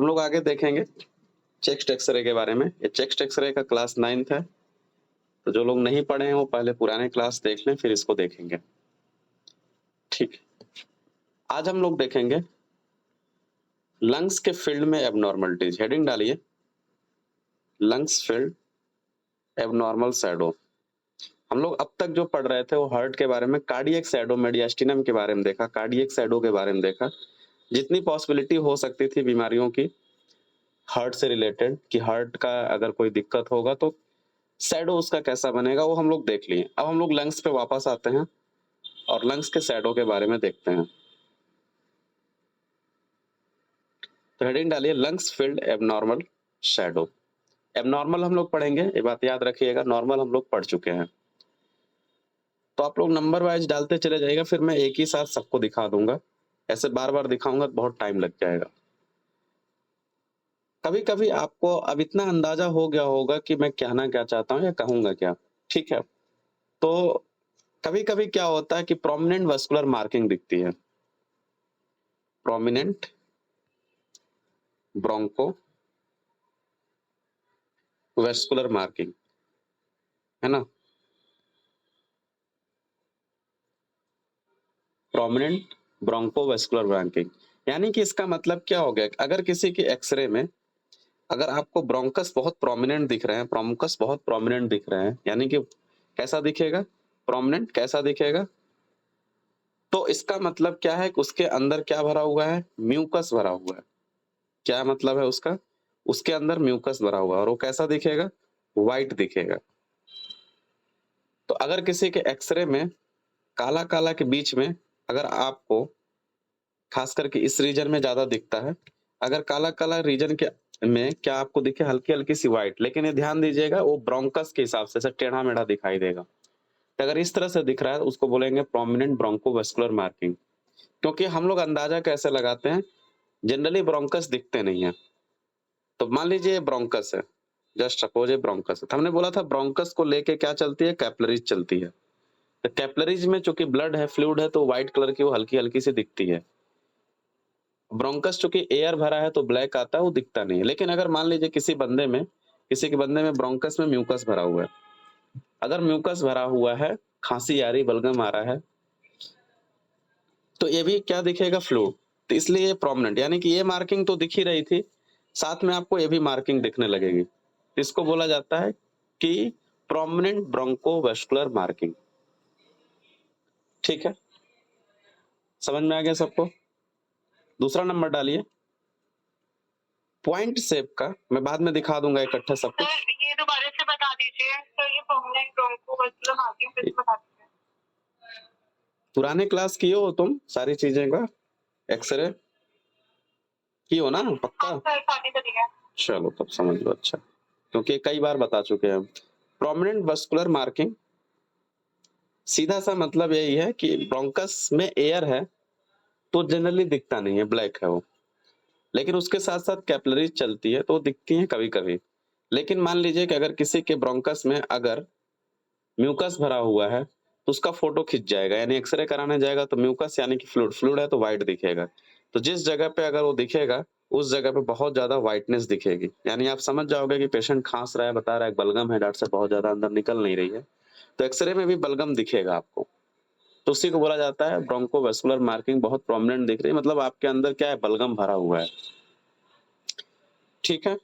हम लोग आगे देखेंगे चेस्ट एक्सरे के बारे में। ये चेस्ट एक्सरे का क्लास 9th है, तो जो लोग नहीं पढ़े हैं वो पहले पुराने क्लास देख लें, फिर इसको देखेंगे। ठीक, आज हम लोग देखेंगे लंग्स के फील्ड में एबनॉर्मलिटीज। हेडिंग डालिए, लंग्स फील्ड एबनॉर्मल शैडो। हम लोग अब तक जो पढ़ रहे थे वो हार्ट के बारे में, कार्डियक शैडो, मेडियास्टिनम के बारे में देखा, कार्डियक शैडो के बारे में देखा, जितनी पॉसिबिलिटी हो सकती थी बीमारियों की हार्ट से रिलेटेड, कि हार्ट का अगर कोई दिक्कत होगा तो शैडो उसका कैसा बनेगा, वो हम लोग देख लिए। अब हम लोग लंग्स पे वापस आते हैं और लंग्स के शैडो के बारे में देखते हैं। तो हेडिंग डालिए, lungs field abnormal shadow. Abnormal हम लोग पढ़ेंगे, ये बात याद रखिएगा, नॉर्मल हम लोग पढ़ चुके हैं। तो आप लोग नंबर वाइज डालते चले जाइएगा, फिर मैं एक ही साथ सबको दिखा दूंगा। ऐसे बार बार दिखाऊंगा तो बहुत टाइम लग जाएगा। कभी कभी आपको अब इतना अंदाजा हो गया होगा कि मैं कहना क्या चाहता हूँ या कहूंगा क्या। ठीक है, तो कभी कभी क्या होता है कि प्रोमिनेंट वस्कुलर मार्किंग दिखती है, प्रोमिनेंट ब्रोंको वेस्कुलर मार्किंग, है ना, प्रोमिनेंट ब्रोंको वेस्कुलर मार्किंग। यानी कि इसका मतलब क्या हो गया, अगर किसी के एक्सरे में अगर आपको ब्रोंकस बहुत प्रोमिनेंट दिख रहे हैं, ब्रोंकस बहुत प्रोमिनेंट दिख रहे हैं, यानी कि कैसा दिखेगा, प्रोमिनेंट कैसा दिखेगा, तो इसका मतलब क्या है कि उसके अंदर क्या भरा हुआ है, म्यूकस भरा हुआ है। क्या मतलब है उसका, उसके अंदर म्यूकस भरा हुआ है और वो कैसा दिखेगा, व्हाइट दिखेगा। तो अगर किसी के एक्सरे में काला काला के बीच में अगर आपको खास करके इस रीजन में ज्यादा दिखता है, अगर काला काला रीजन के में क्या आपको दिखे, हल्की हल्की सी व्हाइट, लेकिन ये ध्यान दीजिएगा वो ब्रोंकस के हिसाब से टेढ़ा मेढ़ा दिखाई देगा। तो अगर इस तरह से दिख रहा है उसको बोलेंगे प्रोमिनेंट ब्रोंकोवेस्कुलर मार्किंग। क्योंकि हम लोग अंदाजा कैसे लगाते हैं, जनरली ब्रोंकस दिखते नहीं है। तो मान लीजिए ब्रोंकस है, जस्ट सपोज ये ब्रोंकस है, तो हमने बोला था ब्रोंकस को लेके क्या चलती है, कैपिलरीज चलती है। तो कैपिलरीज में चूंकि ब्लड है, फ्लूइड है, तो व्हाइट कलर की वो हल्की हल्की सी दिखती है। ब्रोंकस चूंकि एयर भरा है तो ब्लैक आता है, वो दिखता नहीं है। लेकिन अगर मान लीजिए किसी के बंदे में ब्रोंकस में म्यूकस भरा हुआ है, अगर म्यूकस भरा हुआ है, खांसी आ रही, बलगम आ रहा है, तो ये भी क्या दिखेगा, फ्लूइड। तो इसलिए ये प्रोमिनेंट, यानी कि ये मार्किंग तो दिख ही रही थी, साथ में आपको ये भी मार्किंग दिखने लगेगी। तो इसको बोला जाता है कि प्रोमिनेंट ब्रोंकोवेस्कुलर मार्किंग। ठीक है, समझ में आ गया सबको। दूसरा नंबर डालिए, पॉइंट शेप का, मैं बाद में दिखा दूंगा इकट्ठा सब कुछ। ये दोबारा से बता दीजिए सर, ये परमानेंट ब्रोंकोवेस्कुलर मार्किंग फिर से बता दीजिए। पुराने क्लास किए हो तुम सारी चीजें का, एक्सरे की हो ना पक्का? हाँ सर, शादी करी है। चलो तब समझ लो, अच्छा, क्योंकि कई बार बता चुके हैं हम। प्रोमिनेंट वस्कुलर मार्किंग सीधा सा मतलब यही है कि ब्रोंकस में एयर है तो जनरली दिखता नहीं है, ब्लैक है वो, लेकिन उसके साथ साथ कैपिलरीज चलती है तो दिखती है कभी कभी। लेकिन मान लीजिए कि अगर किसी के ब्रोंकस में अगर म्यूकस भरा हुआ है तो उसका फोटो खिंच जाएगा, यानी एक्सरे कराने जाएगा तो म्यूकस यानी कि फ्लूइड, फ्लूइड है तो व्हाइट दिखेगा। तो जिस जगह पे अगर वो दिखेगा उस जगह पे बहुत ज्यादा व्हाइटनेस दिखेगी, यानी आप समझ जाओगे कि पेशेंट खांस रहा है, बता रहा है बलगम है, डॉक्टर से बहुत ज्यादा अंदर निकल नहीं रही है, तो एक्सरे में भी बलगम दिखेगा आपको। तो उसी को बोला जाता है ब्रोंकोवेस्कुलर मार्किंग बहुत प्रोमिनेंट दिख रही है, मतलब आपके अंदर क्या है, बलगम भरा हुआ है। ठीक है,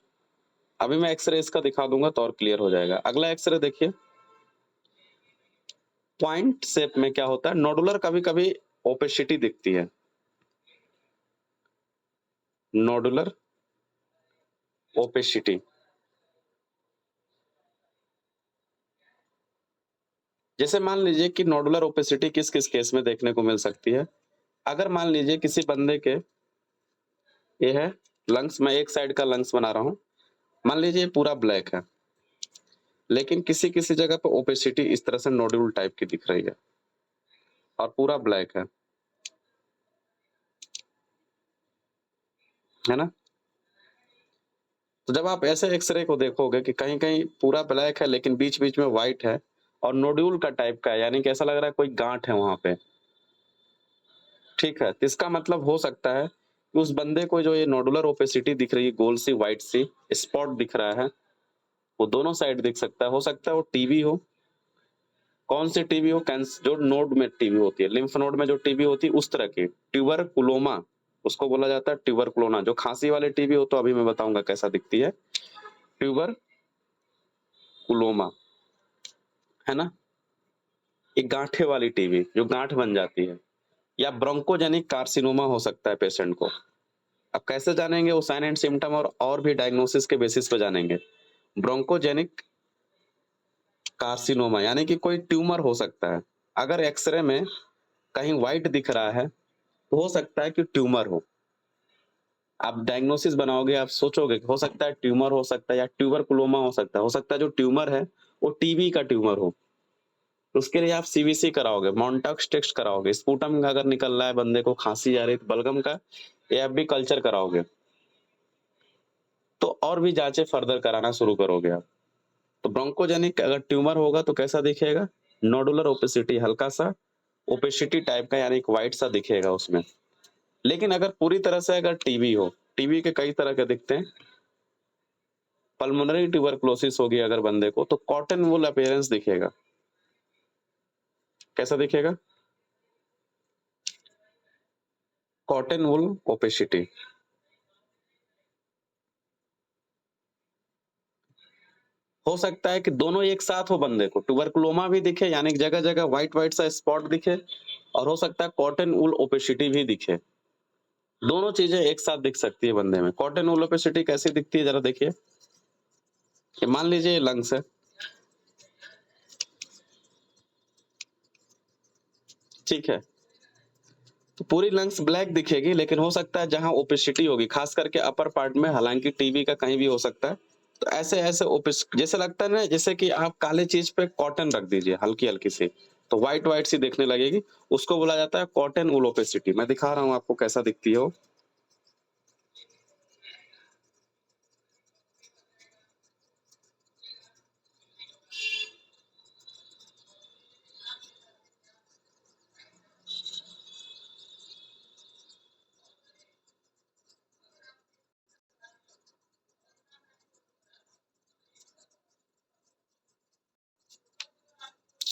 अभी मैं एक्सरे इसका दिखा दूंगा तो और क्लियर हो जाएगा। अगला एक्सरे देखिए, पॉइंट शेप में क्या होता है, नोडुलर कभी कभी ओपेसिटी दिखती है, नोडुलर ओपेसिटी। जैसे मान लीजिए कि नोडुलर ओपेसिटी किस किस केस में देखने को मिल सकती है। अगर मान लीजिए किसी बंदे के, ये है लंग्स, मैं एक साइड का लंग्स बना रहा हूं, मान लीजिए पूरा ब्लैक है, लेकिन किसी किसी जगह पे ओपेसिटी इस तरह से नोड्यूल टाइप की दिख रही है और पूरा ब्लैक है ना। तो जब आप ऐसे एक्सरे को देखोगे कि कहीं कहीं पूरा ब्लैक है लेकिन बीच बीच में व्हाइट है और नोड्यूल का टाइप का है, यानी कि ऐसा लग रहा है कोई गांठ है वहां पे। ठीक है, तो इसका मतलब हो सकता है उस बंदे को जो ये नोडुलर ओपेसिटी दिख रही है, गोल सी व्हाइट सी स्पॉट दिख रहा है, वो दोनों साइड दिख सकता है। हो सकता है वो टीबी हो। कौन सी टीबी हो? जो नोड में टीबी होती है, लिम्फ नोड में जो टीबी होती है उस तरह की ट्यूबरकुलोमा, उसको बोला जाता है ट्यूबरकुलोमा। जो खांसी वाले टीबी हो तो अभी मैं बताऊंगा कैसा दिखती है, ट्यूबरकुलोमा, है ना। एक गांठे वाली टीबी जो गांठ बन जाती है, या ब्रोंकोजेनिक कार्सिनोमा हो सकता है पेशेंट को। अब कैसे जानेंगे? वो साइन एंड सिम्टम और भी डायग्नोसिस के बेसिस पे जानेंगे। ब्रोंकोजेनिक कार्सिनोमा यानी कि कोई ट्यूमर हो सकता है। अगर एक्सरे में कहीं व्हाइट दिख रहा है तो हो सकता है कि ट्यूमर हो। आप डायग्नोसिस बनाओगे, आप सोचोगे कि हो सकता है ट्यूमर हो सकता है या ट्यूबरकुलोमा हो सकता है जो ट्यूमर है वो टीबी का ट्यूमर हो। तो उसके लिए आप सीवीसी कराओगे, मॉन्टॉक्स टेस्ट कराओगे, स्पूटम अगर निकल रहा है बंदे को, खांसी आ रही है तो बलगम का एएफबी कल्चर कराओगे, तो और भी जांचें फर्दर कराना शुरू करोगे आप। तो ब्रोंकोजेनिक अगर ट्यूमर होगा तो कैसा दिखेगा? नोडुलर ओपेसिटी, हल्का सा ओपेसिटी टाइप का, यानी एक व्हाइट सा दिखेगा उसमें। लेकिन अगर पूरी तरह से अगर टीबी हो, टीबी के कई तरह के दिखते हैं। पल्मोनरी ट्यूबरकुलोसिस होगी अगर बंदे को, तो कॉटन वुल अपीयरेंस दिखेगा। कैसा दिखेगा? Cotton wool opacity. हो सकता है कि दोनों एक साथ हो, बंदे को ट्यूबरकुलोमा भी दिखे यानी जगह जगह व्हाइट व्हाइट सा स्पॉट दिखे, और हो सकता है कॉटन वुल ओपेसिटी भी दिखे। दोनों चीजें एक साथ दिख सकती है बंदे में। कॉटन वुल ओपेसिटी कैसी दिखती है जरा देखिए। ये मान लीजिए ये लंग्स है, ठीक है, तो पूरी लंग्स ब्लैक दिखेगी, लेकिन हो सकता है जहां ओपेसिटी होगी, खास करके अपर पार्ट में, हालांकि टीबी का कहीं भी हो सकता है, तो ऐसे ऐसे ओपेस जैसे लगता है ना, जैसे कि आप काले चीज पे कॉटन रख दीजिए हल्की हल्की सी, तो व्हाइट व्हाइट सी दिखने लगेगी। उसको बोला जाता है कॉटन वुल ओपेसिटी। मैं दिखा रहा हूँ आपको कैसा दिखती है वो।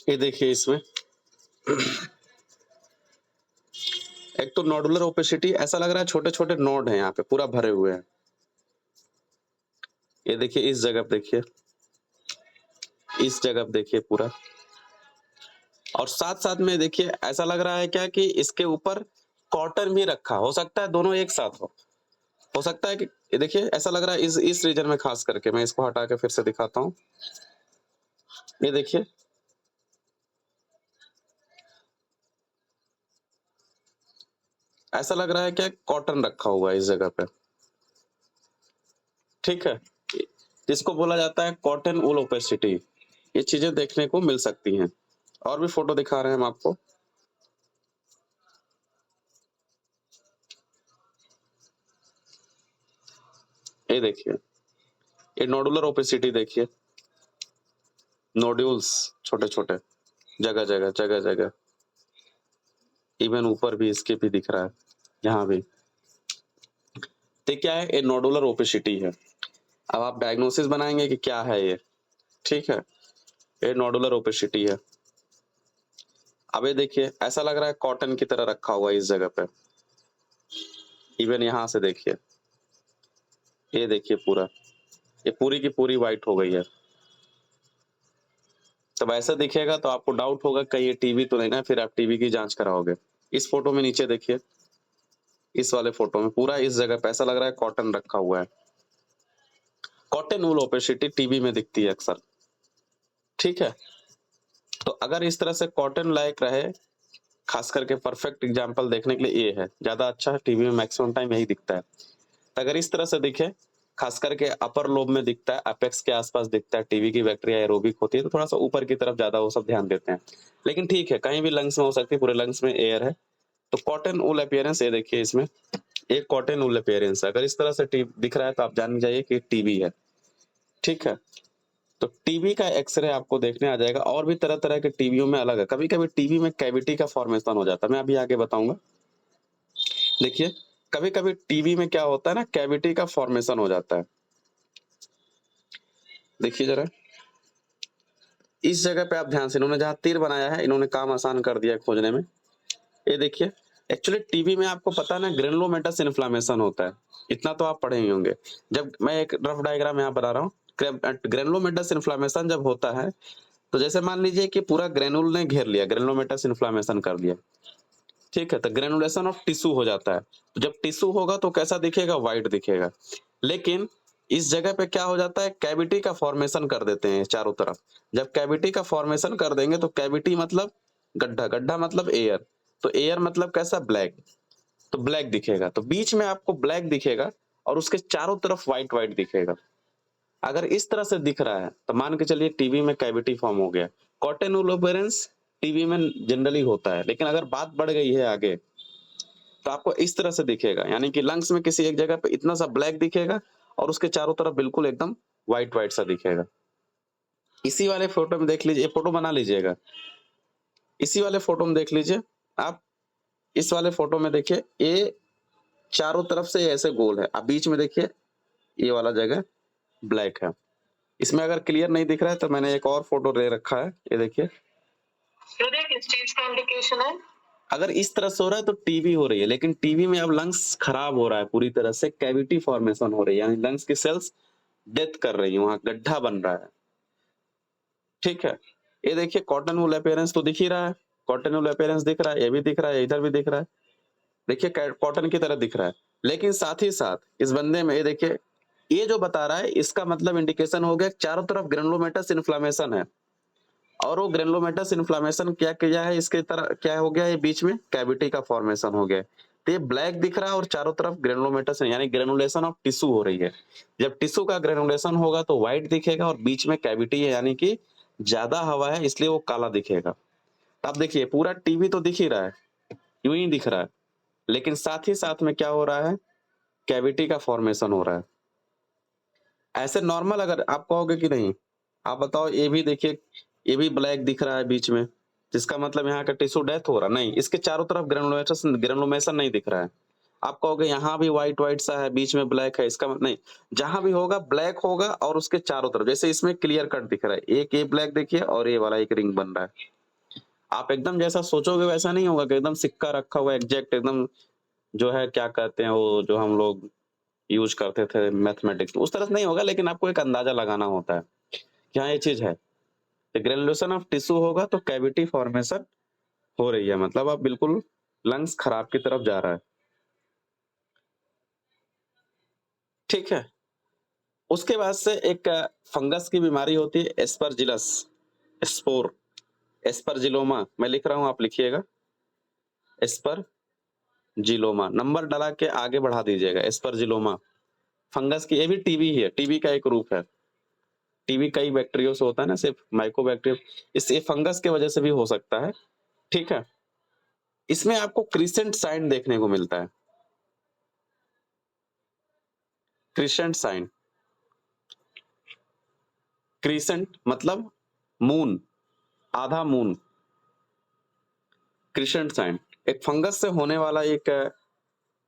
ये देखिए इसमें एक तो नोडुलर ओपेसिटी, ऐसा लग रहा है छोटे छोटे नोड हैं यहाँ पे पूरा भरे हुए हैं। ये देखिए इस जगह पे देखिए, इस जगह पे देखिए पूरा, और साथ साथ में देखिए ऐसा लग रहा है क्या कि इसके ऊपर कॉटन भी रखा, हो सकता है दोनों एक साथ हो सकता है कि ये देखिए ऐसा लग रहा है इस रीजन में, खास करके मैं इसको हटा के फिर से दिखाता हूँ। ये देखिए ऐसा लग रहा है क्या कॉटन रखा हुआ है इस जगह पे, ठीक है, जिसको बोला जाता है कॉटन वुल ओपेसिटी। ये चीजें देखने को मिल सकती हैं। और भी फोटो दिखा रहे हैं हम आपको। ये देखिए, ये नोडुलर ओपेसिटी देखिए, नोड्यूल्स छोटे छोटे जगह जगह जगह जगह, इवन ऊपर भी इसके भी दिख रहा है, यहाँ भी। तो क्या है? ये नोडुलर ओपेसिटी है। अब आप डायग्नोसिस बनाएंगे कि क्या है ये, ठीक है। ये नोडुलर ओपेसिटी है। अब ये देखिए ऐसा लग रहा है कॉटन की तरह रखा हुआ है इस जगह पे, इवन यहाँ से देखिए, ये देखिए पूरा, ये पूरी की पूरी व्हाइट हो गई है। तब ऐसा दिखेगा तो आपको डाउट होगा कहीं ये टीबी तो नहीं ना, फिर आप टीबी की जांच कराओगे। इस फोटो में नीचे देखिए, इस वाले फोटो में पूरा इस जगह पे ऐसा लग रहा है कॉटन रखा हुआ है। कॉटन वुल ओपेसिटी टीबी में दिखती है अक्सर, ठीक है। तो अगर इस तरह से कॉटन लाइक रहे, खास करके परफेक्ट एग्जांपल देखने के लिए ये है, ज्यादा अच्छा है, टीबी में मैक्सिमम टाइम यही दिखता है। तो अगर इस तरह से दिखे, खास करके अपर लोब में दिखता है, अपेक्स के आसपास दिखता है, टीबी की बैक्टीरिया एरोबिक होती है, तो थोड़ा सा ऊपर की तरफ ज्यादा वो सब ध्यान देते हैं। लेकिन ठीक है, कहीं भी लंग्स में हो सकती है, पूरे लंग्स में एयर है। तो कॉटन वुल अपीयरेंस, ये देखिए इसमें एक कॉटन वुल अपीयरेंस है। अगर इस तरह से दिख रहा है तो आप जान जाइए कि टीबी है, ठीक है। तो टीबी का एक्सरे आपको देखने आ जाएगा। और भी तरह तरह के टीबियों में अलग है, कभी कभी टीबी में कैविटी का फॉर्मेशन हो जाता है, मैं अभी आगे बताऊंगा। देखिए कभी-कभी टीबी में क्या होता है ना, कैविटी का फॉर्मेशन हो जाता है। देखिए ज़रा, इस जगह पे आप ध्यान से, इन्होंने जहाँ तीर बनाया है, इन्होंने काम आसान कर दिया है खोजने में। ये देखिए, एक्चुअली टीबी में आपको पता है ना, ग्रेनुलोमेटस इन्फ्लेमेशन होता है, इतना तो आप पढ़े ही होंगे। जब मैं एक रफ डायग्राम यहाँ बना रहा हूँ, ग्रेनुलोमेटस इन्फ्लेमेशन जब होता है, तो जैसे मान लीजिए कि पूरा ग्रेनुल ने घेर लिया, ग्रेनुलोमेटस इन्फ्लेमेशन कर दिया, ठीक है? तो ग्रेनुलेशन ऑफ टिश्यू हो जाता है। तो जब टिश्यू होगा तो कैसा दिखेगा? व्हाइट दिखेगा। लेकिन इस जगह पे क्या हो जाता है, कैविटी का फॉर्मेशन कर देते हैं चारों तरफ। जब कैविटी का फॉर्मेशन कर देंगे तो कैविटी मतलब गड्ढा, गड्ढा मतलब एयर, तो एयर मतलब कैसा? ब्लैक, तो ब्लैक दिखेगा। तो बीच में आपको ब्लैक दिखेगा और उसके चारों तरफ व्हाइट व्हाइट दिखेगा। अगर इस तरह से दिख रहा है तो मान के चलिए टीबी में कैविटी फॉर्म हो गया। कॉटेनुलोपेरेंस टीबी में जनरली होता है, लेकिन अगर बात बढ़ गई है आगे तो आपको इस तरह से दिखेगा, यानी कि लंग्स में किसी एक जगह पे इतना सा ब्लैक दिखेगा और उसके चारों तरफ बिल्कुल एकदम व्हाइट व्हाइट सा दिखेगा। इसी वाले फोटो में देख लीजिए, ये फोटो बना लीजिएगा। इसी वाले फोटो में देख लीजिए आप, इस वाले फोटो में देखिए, ये चारों तरफ से ऐसे गोल है, अब बीच में देखिए ये वाला जगह ब्लैक है। इसमें अगर क्लियर नहीं दिख रहा है तो मैंने एक और फोटो ले रखा है, ये देखिए। हृदय किस चीज का इंडिकेशन है? अगर इस तरह से हो रहा है तो टीबी हो रही है, लेकिन टीबी में अब लंग्स खराब हो रहा है पूरी तरह से, कैविटी फॉर्मेशन हो रही है, यानी लंग्स की सेल्स डेथ कर रही है, वहां गड्ढा बन रहा है, ठीक है? ये देखिए कॉटन वूल अपीयरेंस तो दिख ही रहा है, कॉटन वूल अपीयरेंस दिख रहा है, ये भी दिख रहा है, इधर भी दिख रहा है, देखिए कॉटन की तरह दिख रहा है। लेकिन साथ ही साथ इस बंदे में ये देखिए, ये जो बता रहा है इसका मतलब इंडिकेशन हो गया चारों तरफ ग्रेनुलोमेटस इन्फ्लेमेशन है, और वो ग्रेनुलोमेटस इन्फ्लेमेशन क्या किया है, इसके तरह क्या हो गया, ये बीच में कैविटी का फॉर्मेशन हो गया। तो ये ब्लैक दिख रहा है और चारों तरफ ग्रेनुलोमेटस है, यानी ग्रेनुलेशन ऑफ टिश्यू हो रही है। जब टिश्यू का ग्रेनुलेशन होगा तो व्हाइट दिखेगा और बीच में कैविटी है, यानी कि ज्यादा हवा है इसलिए वो काला दिखेगा। अब देखिए पूरा टीवी तो दिख ही रहा है, यूं ही दिख रहा है, लेकिन साथ ही साथ में क्या हो रहा है, कैविटी का फॉर्मेशन हो रहा है। ऐसे नॉर्मल अगर आप कहोगे कि नहीं, आप बताओ, ये भी देखिए, ये भी ब्लैक दिख रहा है बीच में, जिसका मतलब यहाँ का टिश्यू डेथ हो रहा है, नहीं, इसके चारों तरफ ग्रेनुलोमेशन नहीं दिख रहा है। आप कहोगे यहाँ भी व्हाइट व्हाइट सा है, बीच में ब्लैक है, इसका नहीं, जहां भी होगा ब्लैक होगा और उसके चारों तरफ, जैसे इसमें क्लियर कट दिख रहा है, एक ये ब्लैक देखिए और ये वाला एक रिंग बन रहा है। आप एकदम जैसा सोचोगे वैसा नहीं होगा कि एकदम सिक्का रखा हुआ एग्जैक्ट एकदम, जो है क्या कहते हैं वो, जो हम लोग यूज करते थे मैथमेटिक्स, उस तरह से नहीं होगा, लेकिन आपको एक अंदाजा लगाना होता है कि हाँ ये चीज है। ग्रेनुलेशन ऑफ टिश्यू होगा तो कैविटी फॉर्मेशन हो रही है, मतलब अब बिल्कुल लंग्स खराब की तरफ जा रहा है, ठीक है? उसके बाद से एक फंगस की बीमारी होती है, एस्परजिलस स्पोर, एस्परजिलोमा, मैं लिख रहा हूं आप लिखिएगा, एस्परजिलोमा, नंबर डाला के आगे बढ़ा दीजिएगा, एस्परजिलोमा फंगस की, ये भी टीबी ही है, टीबी का एक रूप है। टीबी कई बैक्टीरियो से होता है ना, सिर्फ माइकोबैक्टीरियम, इससे फंगस की वजह से भी हो सकता है, ठीक है? इसमें आपको क्रिसेंट साइन देखने को मिलता है, क्रिसेंट साइन, क्रिसेंट मतलब मून, आधा मून, क्रिसेंट साइन एक फंगस से होने वाला एक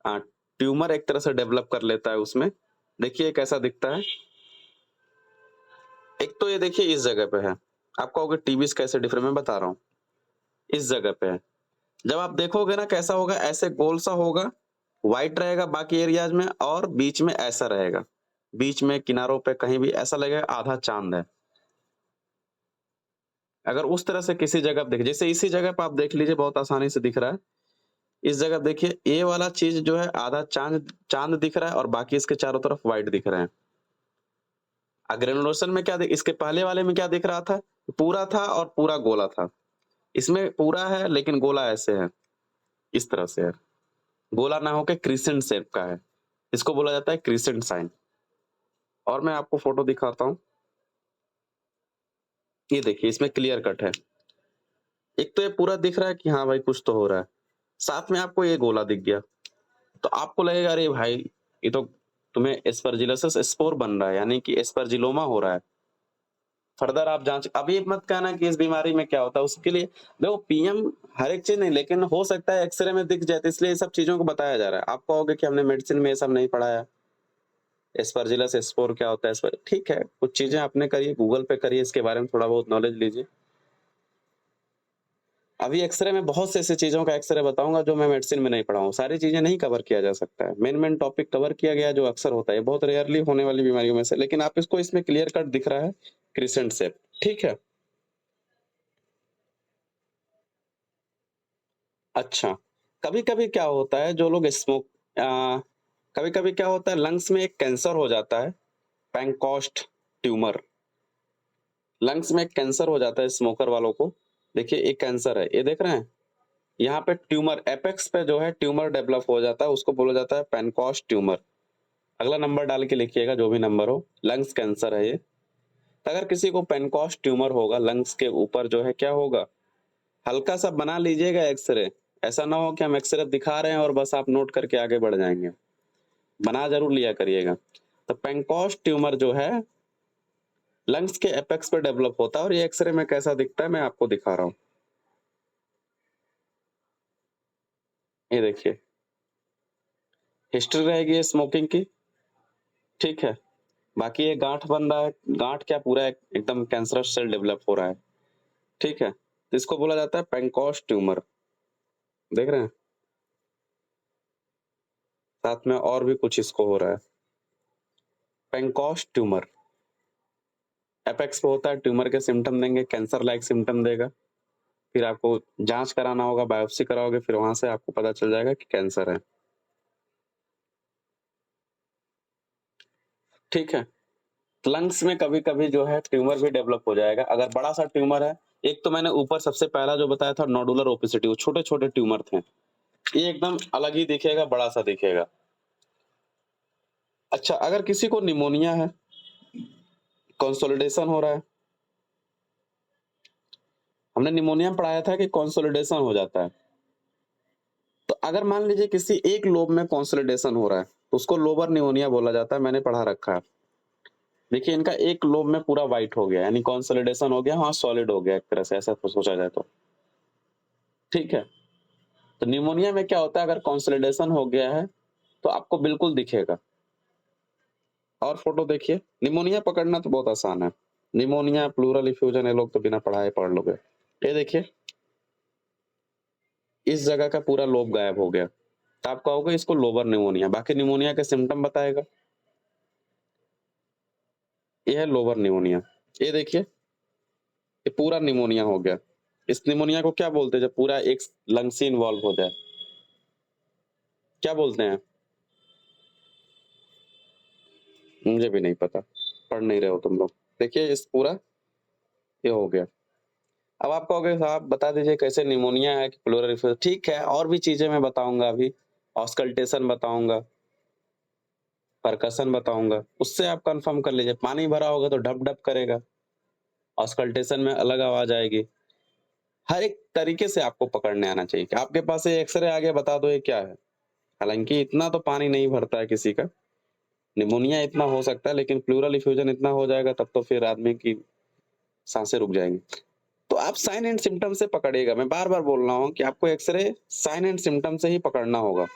ट्यूमर एक तरह से डेवलप कर लेता है उसमें। देखिए कैसा दिखता है, एक तो ये देखिए इस जगह पे है, आप कहोगे टीबी कैसे डिफरेंट, मैं बता रहा हूँ, इस जगह पे है। जब आप देखोगे ना कैसा होगा, ऐसे गोल सा होगा, व्हाइट रहेगा बाकी एरियाज में, और बीच में ऐसा रहेगा, बीच में किनारों पे कहीं भी ऐसा लगेगा आधा चांद है। अगर उस तरह से किसी जगह पे देखिए, जैसे इसी जगह पे आप देख लीजिए, बहुत आसानी से दिख रहा है, इस जगह देखिए ये वाला चीज जो है आधा चांद चांद दिख रहा है और बाकी इसके चारों तरफ व्हाइट दिख रहे हैं। ग्रेनुलेशन में क्या इसके पहले वाले में क्या दिख रहा था, पूरा था और पूरा गोला था, इसमें पूरा है लेकिन गोला ऐसे है, इस तरह से है, गोला ना होकर क्रिसेंट शेप का है, इसको बोला जाता है क्रिसेंट साइन। और मैं आपको फोटो दिखाता हूँ, ये देखिए इसमें क्लियर कट है, एक तो ये पूरा दिख रहा है कि हाँ भाई कुछ तो हो रहा है, साथ में आपको ये गोला दिख गया, तो आपको लगेगा अरे भाई ये तो तुम्हें एस्परजिलस स्पोर बन रहा है, यानी कि एस्परजिलोमा हो रहा है। फर्दर आप जांच, अभी मत कहना कि इस बीमारी में क्या होता है, उसके लिए देखो पीएम हर एक चीज नहीं, लेकिन हो सकता है एक्सरे में दिख जाए, तो इसलिए ये सब चीजों को बताया जा रहा है। आप कहोगे कि हमने मेडिसिन में ये सब नहीं पढ़ाया, एस्परजिलस स्पोर क्या होता है, ठीक है, कुछ चीजें आपने करिए, गूगल पे करिए, इसके बारे में थोड़ा बहुत नॉलेज लीजिए। अभी एक्सरे में बहुत से ऐसी चीजों का एक्सरे बताऊंगा जो मैं मेडिसिन में नहीं पढ़ा हूँ, सारी चीजें नहीं कवर किया जा सकता है, मेन टॉपिक कवर किया गया जो अक्सर होता है, बहुत रेयरली होने वाली बीमारियों में से, लेकिन आप इसको इसमें क्लियर कट दिख रहा है क्रिसेंट शेप, ठीक है। अच्छा, कभी कभी क्या होता है, जो लोग स्मोक, कभी कभी क्या होता है, लंग्स में एक कैंसर हो जाता है, पैंकोस्ट ट्यूमर, लंग्स में एक कैंसर हो जाता है स्मोकर वालों को। देखिए एक कैंसर है, ये देख रहे हैं, यहाँ पे ट्यूमर एपेक्स पे जो है ट्यूमर डेवलप हो जाता है, उसको बोला जाता है पैनकॉस्ट ट्यूमर। अगला नंबर डाल के लिखिएगा, जो भी नंबर हो, लंग्स कैंसर है ये। तो अगर किसी को पैनकॉस्ट ट्यूमर होगा, लंग्स के ऊपर जो है क्या होगा, हल्का सा बना लीजिएगा एक्सरे, ऐसा ना हो कि हम एक्सरे दिखा रहे हैं और बस आप नोट करके आगे बढ़ जाएंगे, बना जरूर लिया करिएगा। तो पैनकॉस्ट ट्यूमर जो है लंग्स के एपेक्स पे डेवलप होता है, और ये एक्सरे में कैसा दिखता है मैं आपको दिखा रहा हूँ, ये देखिए, हिस्ट्री रहेगी स्मोकिंग की, ठीक है। बाकी ये गांठ बन रहा है, गांठ क्या, पूरा एकदम कैंसरस सेल डेवलप हो रहा है, ठीक है। तो इसको बोला जाता है पैंकोस्ट ट्यूमर, देख रहे हैं, साथ में और भी कुछ इसको हो रहा है, पैंकोस्ट ट्यूमर एपेक्स पे होता है, ट्यूमर के सिम्टम देंगे, कैंसर लाइक सिम्टम देगा, फिर आपको जांच कराना होगा, बायोप्सी कराओगे, फिर वहां से आपको पता चल जाएगा कि कैंसर है, ठीक है। लंग्स में कभी कभी जो है ट्यूमर भी डेवलप हो जाएगा, अगर बड़ा सा ट्यूमर है। एक तो मैंने ऊपर सबसे पहला जो बताया था नोडुलर ओपेसिटी, वो छोटे छोटे ट्यूमर थे, ये एकदम अलग ही दिखेगा, बड़ा सा दिखेगा। अच्छा, अगर किसी को निमोनिया है, कंसोलिडेशन हो रहा है, हमने निमोनिया में पढ़ाया था कि कंसोलिडेशन हो जाता है, तो अगर मान लीजिए किसी एक लोब में कंसोलिडेशन हो रहा है, तो उसको लोबर निमोनिया बोला जाता है, मैंने पढ़ा रखा है। देखिए इनका एक लोब में पूरा व्हाइट हो गया, यानी कंसोलिडेशन हो गया, हाँ सॉलिड हो गया एक तरह से, ऐसा सोचा जाए तो, ठीक है। तो निमोनिया में क्या होता है, अगर कंसोलिडेशन हो गया है तो आपको बिल्कुल दिखेगा। और फोटो देखिए, निमोनिया पकड़ना तो बहुत आसान है, निमोनिया प्लूरल इफ्यूजन ये लोग तो बिना पढ़ाए पढ़ लोगे। ये देखिए, इस जगह का पूरा लोब गायब हो गया, तो आप कहोगे इसको लोबर निमोनिया, बाकी निमोनिया के सिम्टम बताएगा, ये है लोबर निमोनिया। ये देखिए, ये पूरा निमोनिया हो गया, इस निमोनिया को क्या बोलते हैं, जब पूरा एक लंग से इन्वॉल्व हो जाए, क्या बोलते हैं, मुझे भी नहीं पता, पढ़ नहीं रहे हो तुम लोग। देखिए इस पूरा ये हो गया। अब आप कहोगे साहब बता दीजिए कैसे निमोनिया है कि प्लूरल इन्फ्लुएंजा, ठीक है, और भी चीजें मैं बताऊंगा अभी, ऑस्कल्टेशन बताऊंगा, परकशन बताऊंगा, उससे आप कंफर्म कर लीजिए, पानी भरा होगा तो ढप ढप करेगा, ऑस्कल्टेशन में अलग आवाज आएगी, हर एक तरीके से आपको पकड़ने आना चाहिए कि आपके पास ये एक्सरे आ गया, बता दो ये क्या है। हालांकि इतना तो पानी नहीं भरता है किसी का, निमोनिया इतना हो सकता है, लेकिन प्लूरल इफ्यूजन इतना हो जाएगा तब तो फिर आदमी की सांसें रुक जाएंगी। तो आप साइन एंड सिम्टम से पकड़िएगा, मैं बार बार बोल रहा हूँ कि आपको एक्सरे साइन एंड सिम्टम से ही पकड़ना होगा,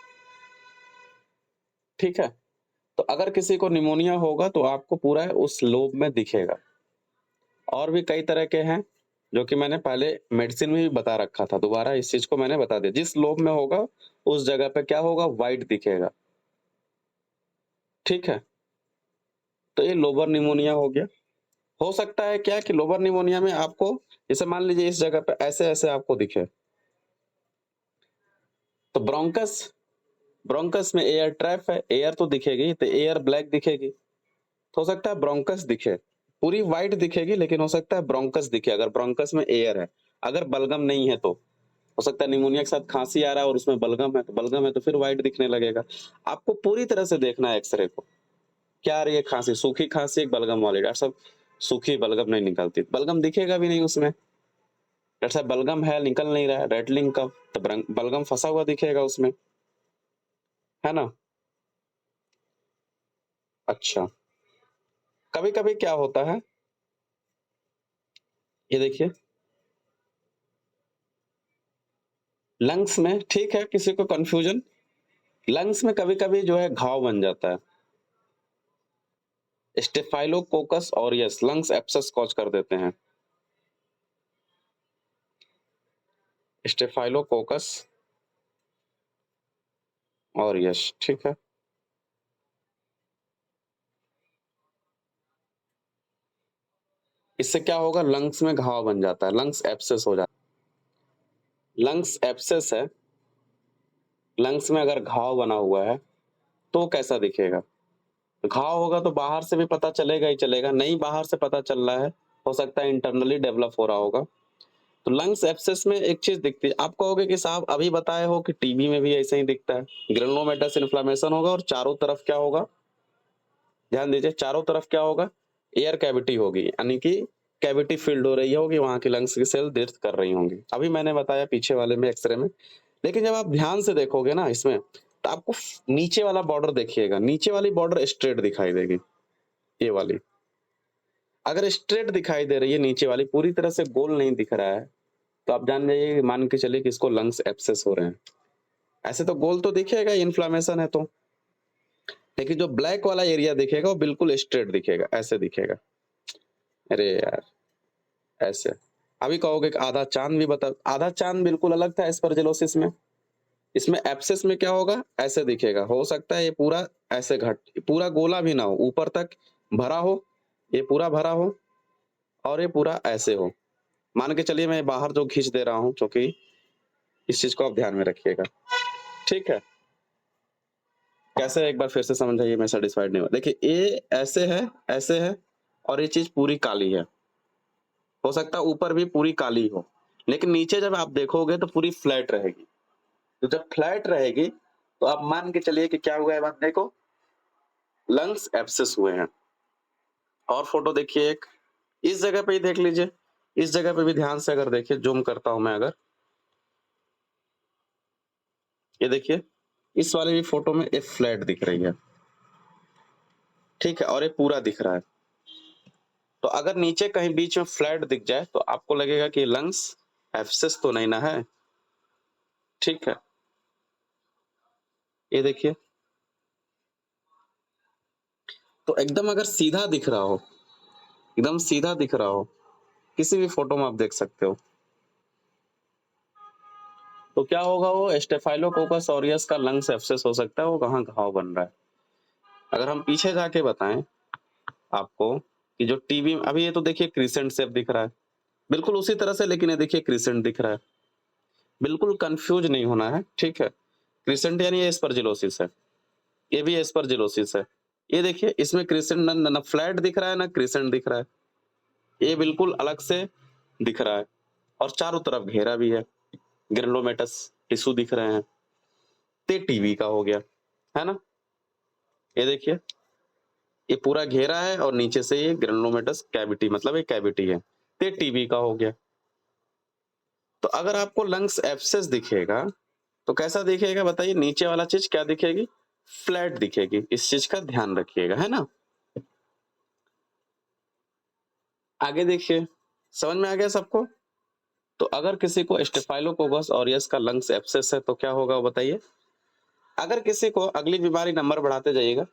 ठीक है। तो अगर किसी को निमोनिया होगा तो आपको पूरा उस लोब में दिखेगा। और भी कई तरह के हैं जो कि मैंने पहले मेडिसिन में भी बता रखा था, दोबारा इस चीज को मैंने बता दिया, जिस लोब में होगा उस जगह पे क्या होगा, व्हाइट दिखेगा, ठीक है। तो ये लोबर निमोनिया हो गया। हो सकता है क्या कि लोबर निमोनिया में आपको, जैसे मान लीजिए इस जगह पे ऐसे ऐसे आपको दिखे, तो ब्रोंकस, ब्रोंकस में एयर ट्रैप है, एयर तो दिखेगी, तो एयर ब्लैक दिखेगी, तो हो सकता है ब्रोंकस दिखे, पूरी व्हाइट दिखेगी, लेकिन हो सकता है ब्रोंकस दिखे, अगर ब्रोंकस में एयर है, अगर बलगम नहीं है तो हो सकता है निमोनिया के साथ खांसी आ रहा है और उसमें बलगम है, तो बलगम है तो फिर व्हाइट दिखने लगेगा। आपको पूरी तरह से देखना है एक्सरे को, क्या आ रही है खांसी, सूखी खांसी एक बलगम वाली, डॉक्टर साहब सूखी बलगम नहीं निकलती, बलगम दिखेगा भी नहीं उसमें, डॉक्टर साहब बलगम है निकल नहीं रहा है, रेटलिंग कब, तो बलगम फंसा हुआ दिखेगा उसमें, है ना। अच्छा, कभी कभी क्या होता है, ये देखिए, लंग्स में ठीक है, किसी को कन्फ्यूजन, लंग्स में कभी-कभी जो है घाव बन जाता है। Staphylococcus aureus lungs abscess cause कर देते हैं। स्टेफाइलोकोकस ऑरियस, ठीक है। इससे क्या होगा, लंग्स में घाव बन जाता है, लंग्स एब्सेस हो जाता है। लंग्स एब्सेस है, लंग्स में अगर घाव बना हुआ है तो कैसा दिखेगा? घाव होगा तो बाहर से भी पता चलेगा ही चलेगा, नहीं बाहर से पता चल रहा है, हो सकता है इंटरनली डेवलप हो रहा होगा। तो लंग्स एब्सेस में एक चीज दिखती है, आप कहोगे कि साहब अभी बताए हो कि टीबी में भी ऐसे ही दिखता है, ग्रेनुलोमेटस इन्फ्लेमेशन होगा और चारों तरफ क्या होगा, ध्यान दीजिए, चारों तरफ क्या होगा, एयर कैविटी होगी, यानी कि कैविटी फिल्ड हो रही होगी, वहां की लंग्स की सेल डेथ कर रही होंगी। अभी मैंने बताया पीछे वाले में एक्सरे में। लेकिन जब आप ध्यान से देखोगे ना इसमें, तो आपको नीचे वाला बॉर्डर देखिएगा, नीचे वाली बॉर्डर स्ट्रेट दिखाई देगी, ये वाली अगर स्ट्रेट दिखाई दे रही है, नीचे वाली पूरी तरह से गोल नहीं दिख रहा है, तो आप जान जाइए, मान के चलिए कि इसको लंग्स एब्सेस हो रहे हैं। ऐसे तो गोल तो दिखेगा, इन्फ्लामेशन है तो, लेकिन जो ब्लैक वाला एरिया दिखेगा वो बिल्कुल स्ट्रेट दिखेगा, ऐसे दिखेगा। अरे यार, ऐसे अभी कहोगे कि आधा चांद भी बता, आधा चांद बिल्कुल अलग था एस्परजिलोसिस में, इसमें एब्सेस में क्या होगा, ऐसे दिखेगा। हो सकता है ये पूरा ऐसे पूरा गोला भी ना हो, ऊपर तक भरा हो, ये पूरा भरा हो और ये पूरा ऐसे हो। मान के चलिए मैं बाहर जो खींच दे रहा हूं, क्योंकि इस चीज को आप ध्यान में रखिएगा, ठीक है। कैसे, एक बार फिर से समझाइए, मैं सेटिस्फाइड नहीं हुआ। देखिए ये ऐसे है, ऐसे है, और ये चीज पूरी काली है, हो सकता है ऊपर भी पूरी काली हो, लेकिन नीचे जब आप देखोगे तो पूरी फ्लैट रहेगी। तो जब फ्लैट रहेगी तो आप मान के चलिए कि क्या हुआ है बंदे को, लंग्स एब्सेस हुए हैं। और फोटो देखिए एक, इस जगह पे ही देख लीजिए, इस जगह पे भी ध्यान से अगर देखिए, जूम करता हूं मैं अगर, ये देखिए, इस वाले भी फोटो में एक फ्लैट दिख रही है, ठीक है, और ये पूरा दिख रहा है। तो अगर नीचे कहीं बीच में फ्लैट दिख जाए तो आपको लगेगा कि लंग्स एब्सेस तो नहीं ना है, ठीक है। ये देखिए, तो एकदम अगर सीधा दिख रहा हो, एकदम सीधा दिख रहा हो, किसी भी फोटो में आप देख सकते हो, तो क्या होगा, वो स्टेफाइलोकोकस ऑरियस का लंग्स एब्सेस हो सकता है, वो कहाँ घाव बन रहा है। अगर हम पीछे जाके बताएं आपको कि जो टीबी, अभी ये तो देखिए क्रिसेंट शेप दिख रहा है, बिल्कुल उसी तरह से, लेकिन ये देखिए क्रिसेंट दिख रहा है, बिल्कुल कंफ्यूज नहीं होना है, ठीक है। क्रिसेंट यानी ये एस्परजिलोसिस है, ये भी एस्परजिलोसिस है। ये देखिए इसमें क्रिसेंट ना फ्लैट दिख रहा है ना क्रिसेंट दिख रहा है, ये बिल्कुल अलग से दिख रहा है, और चारों तरफ घेरा भी है, ग्रेनुलोमेटस टिश्यू दिख रहे हैं, ते टीबी का हो गया, है ना। ये देखिए, ये पूरा घेरा है और नीचे से ये ग्रेनुलोमेटस कैविटी, मतलब ये कैविटी है, ते टीबी का हो गया। तो अगर आपको लंग्स एब्सेस दिखेगा तो कैसा दिखेगा बताइए, नीचे वाला चीज क्या दिखेगी, फ्लैट दिखेगी, इस चीज का ध्यान रखिएगा, है ना। आगे देखिए, समझ में आ गया सबको। तो अगर किसी को स्टेफाइलोकोकस ऑरियस का लंग्स एब्सेस है तो क्या होगा वो बताइए। अगर किसी को, अगली बीमारी नंबर बढ़ाते जाइएगा,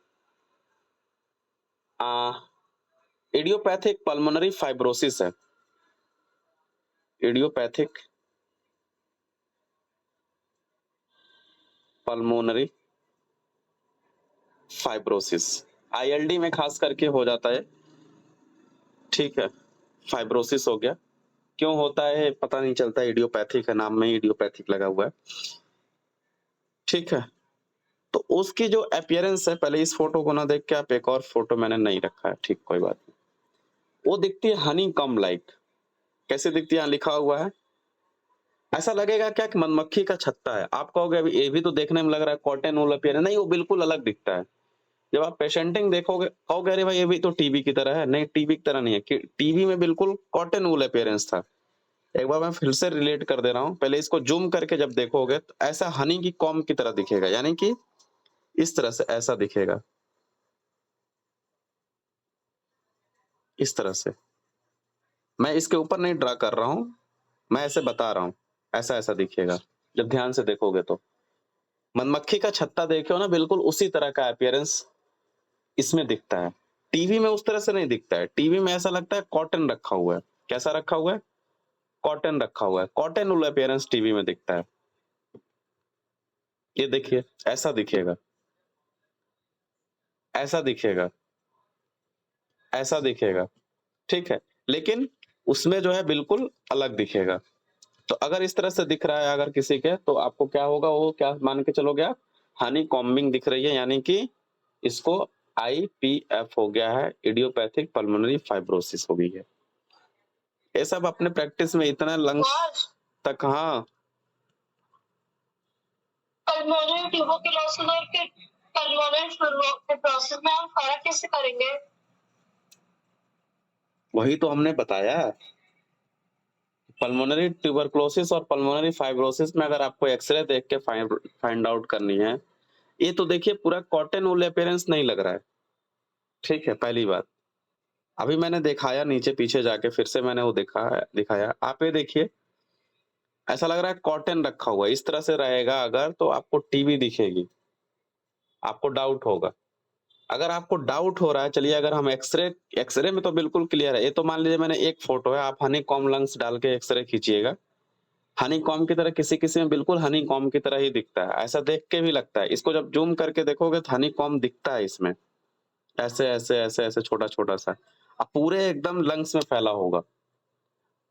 इडियोपैथिक पल्मोनरी फाइब्रोसिस है, इडियोपैथिक पल्मोनरी फाइब्रोसिस, आईएलडी में खास करके हो जाता है, ठीक है, फाइब्रोसिस हो गया। क्यों होता है पता नहीं चलता, इडियोपैथिक है, नाम में ही इडियोपैथिक लगा हुआ है, ठीक है। तो उसकी जो अपीयरेंस है, पहले इस फोटो को ना देख के आप एक और फोटो मैंने नहीं रखा है, ठीक, कोई बात नहीं। वो दिखती है हनी कम लाइक, कैसे दिखती है, यहाँ लिखा हुआ है, ऐसा लगेगा क्या कि मधुमक्खी का छत्ता है। आप कहोगे अभी ये भी तो देखने में लग रहा है कॉटन वूल अपीयरेंस, नहीं वो बिल्कुल अलग दिखता है। जब आप पेशेंटिंग देखोगे कहोगे अरे भाई ये भी तो टीबी की तरह है, नहीं टीबी की तरह नहीं है, टीबी में बिल्कुल कॉटन वूल अपीयरेंस था। एक बार मैं फिर से रिलेट कर दे रहा हूँ, पहले इसको जूम करके जब देखोगे तो ऐसा हनी की कॉम्ब की तरह दिखेगा, यानी कि इस तरह से ऐसा दिखेगा, इस तरह से मैं इसके ऊपर नहीं ड्रा कर रहा हूँ, मैं ऐसे बता रहा हूँ, ऐसा-ऐसा दिखेगा, जब ध्यान से देखोगे तो। मधुमक्खी का छत्ता देखे हो ना, बिल्कुल उसी तरह का अपीयरेंस इसमें दिखता है। टीवी में उस तरह से नहीं दिखता है, टीवी में ऐसा लगता है कॉटन रखा हुआ है। कैसा रखा हुआ है? कॉटन रखा हुआ है, कॉटन वूल अपीयरेंस टीवी में दिखता है। ये देखिए, ऐसा दिखेगा, ऐसा दिखेगा, ऐसा दिखेगा, ठीक है? लेकिन उसमें जो है बिल्कुल अलग दिखेगा। तो अगर इस तरह से दिख रहा है अगर किसी के, तो आपको क्या होगा, वो क्या मान के चलोगे आप? हनीकॉम्बिंग दिख रही है, यानी कि इसको आईपीएफ हो गया है, इडियोपैथिक पल्मोनरी फाइब्रोसिस हो गई है। ये सब अपने प्रैक्टिस में इतना लंग्स बस तक, हाँ, पल्मोनरी ट्यूबरकुलोसिस और फिर पल्मोनरी फिब्रोसिस में हम फर्क कैसे करेंगे? वही तो हमने बताया। पल्मोनरी ट्यूबरकुलोसिस और पल्मोनरी फाइब्रोसिस में अगर आपको एक्स-रे देख के फाइंड आउट करनी है, ये तो देखिए पूरा कॉटन वूल अपीयरेंस नहीं लग रहा है, ठीक है? पहली बात। अभी मैंने दिखाया नीचे पीछे जाके, फिर से मैंने वो दिखाया। आप ये देखिए, ऐसा लग रहा है कॉटन रखा हुआ है। इस तरह से रहेगा अगर, तो आपको टीबी दिखेगी, आपको डाउट होगा। अगर आपको डाउट हो रहा है, चलिए अगर हम एक्स-रे में तो बिल्कुल क्लियर है। ये तो मान लीजिए मैंने एक फोटो है, आप हनीकॉम्ब लंग्स डाल के एक्स-रे खींचिएगा। हनीकॉम्ब की तरह किसी-किसी में बिल्कुल हनीकॉम्ब की तरह ही दिखता है, ऐसा देख के भी लगता है। इसको जब ज़ूम करके देखोगे तो हनीकॉम्ब दिखता है इसमें, ऐसे-ऐसे छोटा-छोटा सा। पूरे एकदम लंग्स में फैला होगा।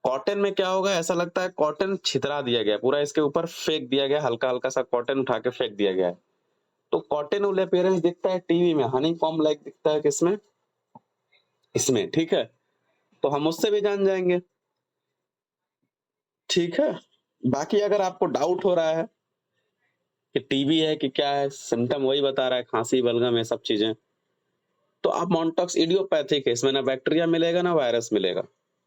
कॉटन में क्या होगा, ऐसा लगता है कॉटन छितरा दिया गया है, पूरा इसके ऊपर फेंक दिया गया है, हल्का-हल्का सा कॉटन उठा के फेंक दिया गया है। तो कॉटन वूल अपीयरेंस दिखता है टीवी में, हनीकॉम्ब लाइक दिखता है किसमें? इसमें, ठीक है? तो हम उससे भी जान जाएँगे, ठीक है? बाकी अगर आपको डाउट हो रहा है कि टीबी है कि क्या है, सिम्पटम वही बता रहा है, खाँसी, बलगम ये सब चीज़ें, तो आप मॉन्टॉक्स इडियोपैथिक है, इसमें ना बैक्टीरिया मिलेगा ना वायरस मिलेगा।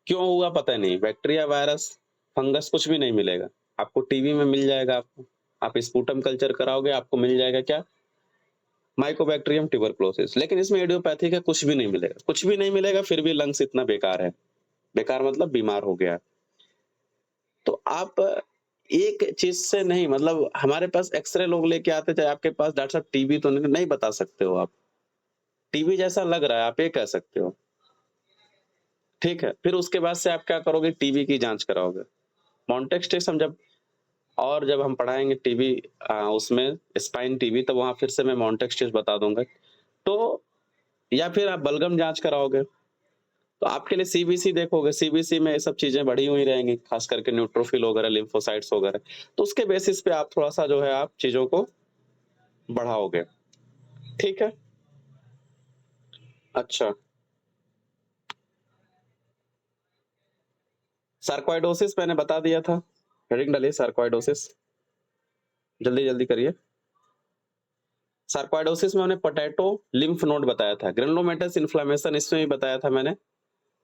क्यों हुआ पता नहीं, बैक्टीरिया, वायरस, फंगस कुछ भी नहीं मिलेगा। आपको टीबी में मिल जाएगा आपको। आप स्पूटम कल्चर कराओगे, आपको मिल जाएगा क्या? Mycobacterium tuberculosis. लेकिन इसमें इडियोपैथिक है, कुछ भी नहीं मिलेगा। कुछ भी नहीं मिलेगा, फिर भी लंग्स इतना बेकार है। बेकार मतलब बीमार हो गया। तो आप एक चीज़ से नहीं, मतलब हमारे पास एक्स-रे लोग लेके आते थे, आपके पास डॉक्टर साहब टीबी तो नहीं बता सकते हो आप। टीबी जैसा लग रहा है, आप ये कह सकते हो। ठीक है? फिर उसके बाद से आप क्या करोगे, टीबी की जाँच कराओगे। मॉन्टेक्स टेस्ट जब हम पढ़ाएँगे टीबी, उसमें स्पाइन टीबी, तब वहाँ फिर से मैं मॉन्टेक्स टेस्ट बता दूँगा। तो या फिर आप बलगम जाँच कराओगे, तो आपके लिए सीबीसी देखोगे, सीबीसी में ये सब चीज़ें बढ़ी हुई रहेंगी, खास करके न्यूट्रोफिल वगैरह, लिम्फोसाइट्स वगैरह। तो उसके बेसिस पे आप थोड़ा-सा जो है आप चीज़ों को बढ़ाओगे। ठीक है? अच्छा, सार्कोइडोसिस मैंने बता दिया था। हेडिंग डालिए सार्कोइडोसिस, जल्दी-जल्दी करिए। सार्कोइडोसिस में मैंने पोटैटो लिम्फ नोड बताया था, ग्रैनुलोमेटस इन्फ्लेमेशन इसमें भी बताया था मैंने,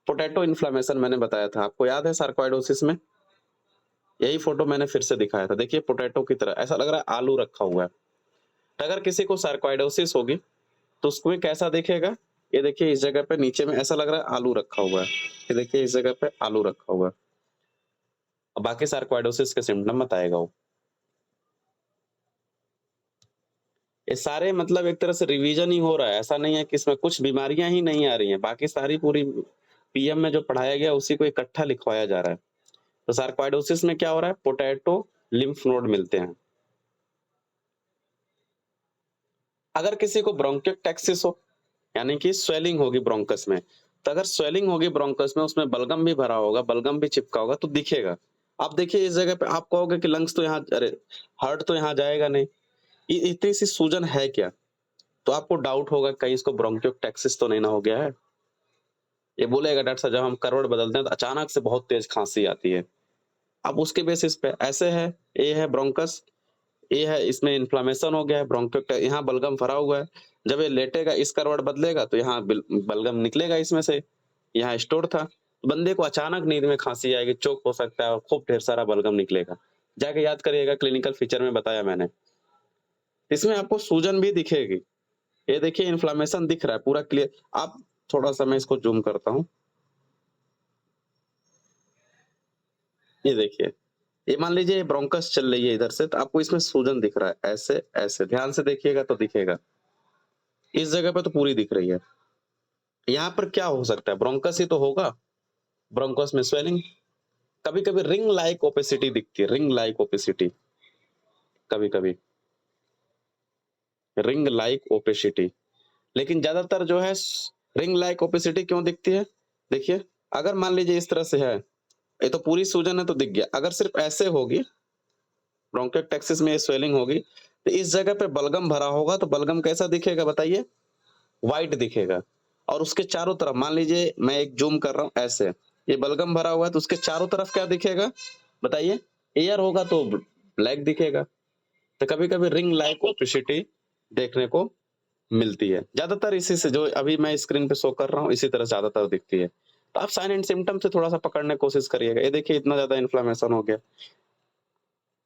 पोटैटो इन्फ्लेमेशन मैंने बताया था। आपको याद है सार्कोइडोसिस में? यही फोटो मैंने फिर से दिखाया था। देखिए पोटैटो की तरह ऐसा लग रहा है आलू रखा हुआ है। तो अगर किसी को सार्कोइडोसिस होगी, तो उसको भी कैसा दिखेगा? ये देखिए इस जगह पे नीचे में ऐसा लग रहा है आलू रखा हुआ है। ये देखिए इस जगह पे आलू रखा हुआ है। और बाकी सार्कोइडोसिस के सिम्पटम बताएगा वो। ये सारे मतलब एक तरह से रिवीजन ही हो रहा है, ऐसा नहीं है कि इसमें कुछ बीमारियाँ ही नहीं आ रही हैं, बाकी सारी पूरी पीएम में जो पढ़ाया गया उसी को इकट्ठा लिखवाया जा रहा है। तो सार्कोइडोसिस में क्या हो रहा है? पोटैटो लिम्फ नोड मिलते हैं। अगर किसी को ब्रोंकियोटेक्सिस हो, यानी कि स्वेलिंग होगी ब्रोंकस में, तो अगर स्वेलिंग होगी ब्रोंकस में, उसमें बलगम भी भरा होगा, बलगम भी चिपका होगा, तो दिखेगा। आप देखिए इस जगह पे आप कहोगे कि लंग्स तो यहाँ, अरे हार्ट तो यहाँ जाएगा नहीं, इतनी सी सूजन है क्या? तो आपको डाउट होगा कहीं इसको ब्रोंकियोटेक्सिस तो नहीं ना हो गया है। ये बोलेगा डॉक्टर साहब जब हम करवट बदलते हैं तो अचानक से बहुत तेज खांसी आती है। अब उसके बेसिस पे ऐसे है, ये है ब्रोंकस, ये है, इसमें इन्फ्लेमेशन हो गया है, यहाँ बलगम भरा हुआ है। जब ये लेटेगा, इस करवट बदलेगा तो यहाँ बलगम निकलेगा इसमें से, यहाँ स्टोर था। बंदे को अचानक नींद में खांसी आएगी, चोक हो सकता है और खूब ढेर सारा बलगम निकलेगा। जाके याद करिएगा, क्लिनिकल फीचर में बताया मैंने। इसमें आपको सूजन भी दिखेगी। ये देखिए इन्फ्लेमेशन दिख रहा है पूरा क्लियर। आप थोड़ा सा मैं इसको ज़ूम करता हूँ। ये देखिए, ये मान लीजिए ब्रोंकस चल रही है इधर से, तो आपको इसमें सूजन दिख रहा है, ऐसे, ऐसे, ध्यान से देखिएगा तो दिखेगा। इस जगह पे तो पूरी दिख रही है। यहाँ पर क्या हो सकता है? ब्रोंकस ही तो होगा, ब्रोंकस में स्वेलिंग। कभी-कभी रिंग लाइक ओपेसिटी दिखती है, रिंग लाइक ओपेसिटी, कभी-कभी, रिंग लाइक ओपेसिटी। लेकिन ज़्यादातर जो है रिंग लाइक ओपेसिटी क्यों दिखती है? देखिए, अगर मान लीजिए इस तरह से है, ये तो पूरी सूजन है तो दिख गया। अगर सिर्फ ऐसे होगी, ब्रोंकियोटेक्सिस में ये स्वेलिंग होगी, तो इस जगह पे बलगम भरा होगा, तो बलगम कैसा दिखेगा बताइए? व्हाइट दिखेगा। और उसके चारों तरफ मान लीजिए मैं एक ज़ूम कर रहा हूँ ऐसे, ये बलगम भरा हुआ है तो उसके चारों तरफ क्या दिखेगा? बताइए? एयर होगा तो ब्लैक दिखेगा। तो कभी-कभी रिंग लाइक ओपेसिटी देखने को मिलती है। ज़्यादातर इसी से जो अभी मैं स्क्रीन पे शो कर रहा हूँ, इसी तरह ज़्यादातर दिखती है। तो आप साइन एंड सिम्पटम से थोड़ा-सा पकड़ने की कोशिश करिएगा। ये देखिए इतना ज़्यादा इन्फ्लेमेशन हो गया।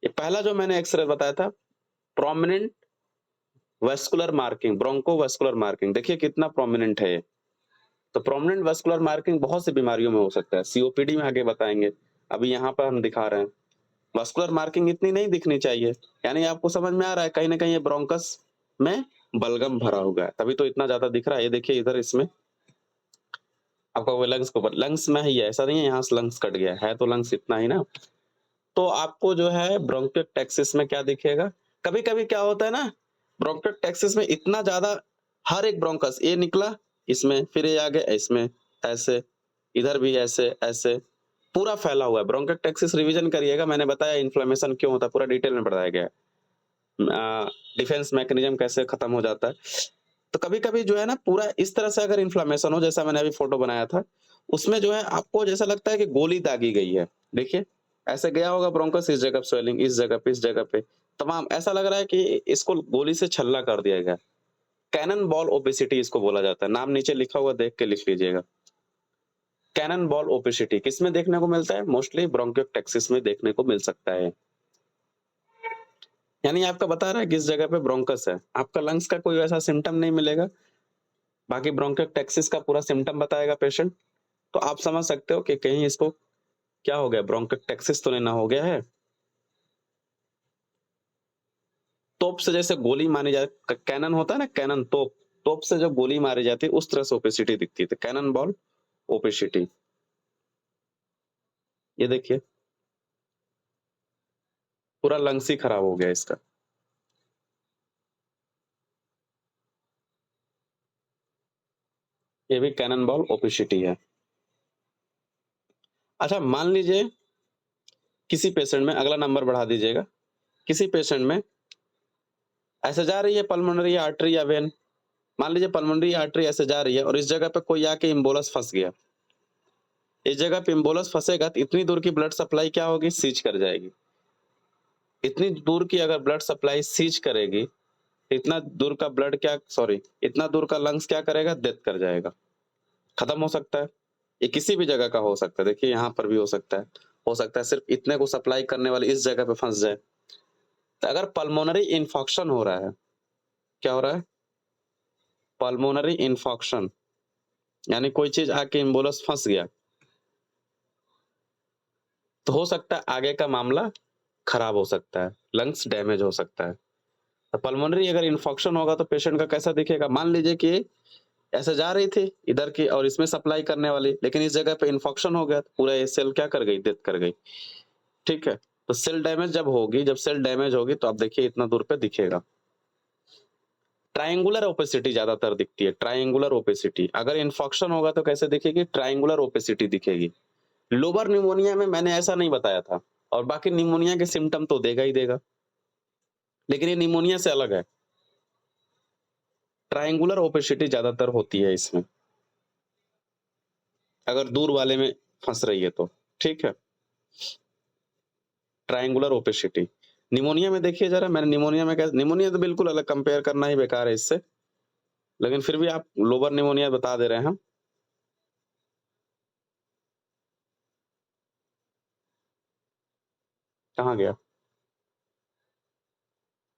ये पहला जो मैंने एक्स-रे बताया था, प्रोमिनेंट वास्कुलर मार्किंग, ब्रोंकोवास्कुलर मार्किंग, देखिए कितना प्रोमिनेंट है ये। तो प्रोमिनेंट वास्कुलर मार्किंग बहुत सी बीमारियों में हो सकता है, सीओपीडी में आगे बताएँगे। अभी यहाँ पर हम दिखा रहे हैं। वास्कुलर मार्किंग इतनी नहीं दिखनी चाहिए, यानी आपको समझ में आ रहा है कहीं न कहीं ये ब्रोंकस में बलगम भरा हुआ है, तभी तो इतना ज़्यादा दिख रहा है। ये देखिए इधर इसमें आपका वो लंग्स के ऊपर, लंग्स में ही है, ऐसा नहीं है यहाँ से लंग्स कट गया है तो लंग्स इतना ही ना। तो आपको जो है ब्रोंकियोटेक्सिस में क्या दिखेगा? कभी-कभी क्या होता है ना, ब्रोंकियोटेक्सिस में इतना ज़्यादा हर एक ब्रोंकस ये निकला इसमें, फिर ये आ गया इसमें, ऐसे, इधर भी ऐसे, ऐसे, पूरा फैला हुआ है। ब्रोंकियोटेक्सिस रिवीजन करिएगा, मैंने बताया इन्फ्लेमेशन क्यों होता है, पूरा डिटेल में बताया गया है। डिफेंस मैकेनिज्म कैसे खत्म हो जाता है। तो कभी-कभी जो है ना पूरा इस तरह से अगर इन्फ्लेमेशन हो, जैसा मैंने अभी फ़ोटो बनाया था, उसमें जो है आपको जैसा लगता है कि गोली दागी गई है। देखिए, ऐसे गया होगा ब्रोंकस, इस जगह पे स्वेलिंग, इस जगह पे, इस जगह पे, तमाम ऐसा लग रहा है कि इसको गोली से छल्ला कर दिया गया। कैनन बॉल ओपेसिटी इसको बोला जाता है। नाम नीचे लिखा हुआ देख के लिख लीजिएगा। कैनन बॉल ओपेसिटी किसमें देखने को मिलता है? मोस्टली ब्रोंकियोटेक्सिस में देखने को मिल सकता है। यानी आपका बता रहा है किस जगह पे ब्रोंकस है। आपका लंग्स का कोई वैसा सिम्पटम नहीं मिलेगा, बाकी ब्रोंकियोटेक्सिस का पूरा सिम्पटम बताएगा पेशेंट। तो आप समझ सकते हो कि कहीं इसको क्या हो गया, ब्रोंकियोटेक्सिस तो नहीं ना हो गया है। तोप से जैसे गोली मारी जाए, कैनन होता है ना, कैनन तोप, तोप से जब गोली मारी जाती है उस तरह से ओपेसिटी दिखती है, तो कैनन बॉल ओपेसिटी। ये देखिए पूरा लंग्स ही खराब हो गया इसका। ये भी कैनन बॉल ओपेसिटी है। अच्छा मान लीजिए किसी पेशेंट में, अगला नंबर बढ़ा दीजिएगा, किसी पेशेंट में ऐसे जा रही है पल्मोनरी आर्टरी या वेन, मान लीजिए पल्मोनरी आर्टरी ऐसे जा रही है और इस जगह पे कोई आके इम्बोलस फंस गया। इस जगह पे इम्बोलस फंसेगा तो इतनी दूर की ब्लड सप्लाई क्या होगी? सीज कर जाएगी। इतनी दूर की अगर ब्लड सप्लाई सीज करेगी, इतना दूर का ब्लड क्या, सॉरी, इतना दूर का लंग्स क्या करेगा? डेथ कर जाएगा, खत्म हो सकता है। ये किसी भी जगह का हो सकता है, देखिए यहाँ पर भी हो सकता है। हो सकता है सिर्फ इतने को सप्लाई करने वाली इस जगह पे फंस जाए। तो अगर पल्मोनरी इन्फेक्शन हो रहा है, क्या हो रहा है? पल्मोनरी इन्फेक्शन, यानी कोई चीज आके इम्बोलस फंस गया, तो हो सकता है आगे का मामला खराब हो सकता है, लंग्स डैमेज हो सकता है। तो पल्मोनरी अगर इन्फेक्शन होगा तो पेशेंट का कैसा दिखेगा? मान लीजिए कि ऐसे जा रही थी इधर की और इसमें सप्लाई करने वाली, लेकिन इस जगह पे इन्फेक्शन हो गया, तो पूरा ये सेल क्या कर गई? डेथ कर गई। ठीक है, तो सेल डैमेज जब होगी, जब सेल डैमेज होगी तो आप देखिए इतना दूर पे दिखेगा। ट्रायंगुलर ओपेसिटी ज्यादातर दिखती है, ट्रायंगुलर ओपेसिटी। अगर इन्फेक्शन होगा तो कैसे दिखेगी? ट्रायंगुलर ओपेसिटी दिखेगी। लोबर निमोनिया में मैंने ऐसा नहीं बताया था, और बाकी निमोनिया के सिम्टम तो देगा ही देगा, लेकिन ये निमोनिया से अलग है। ट्रायंगुलर ओपेसिटी ज्यादातर होती है इसमें, अगर दूर वाले में फंस रही है तो। ठीक है, ट्रायंगुलर ओपेसिटी। निमोनिया में देखिए जरा, मैंने निमोनिया में क्या, निमोनिया तो बिल्कुल अलग, कंपेयर करना ही बेकार है इससे, लेकिन फिर भी आप लोबर निमोनिया बता दे रहे हैं हम। कहाँ गया?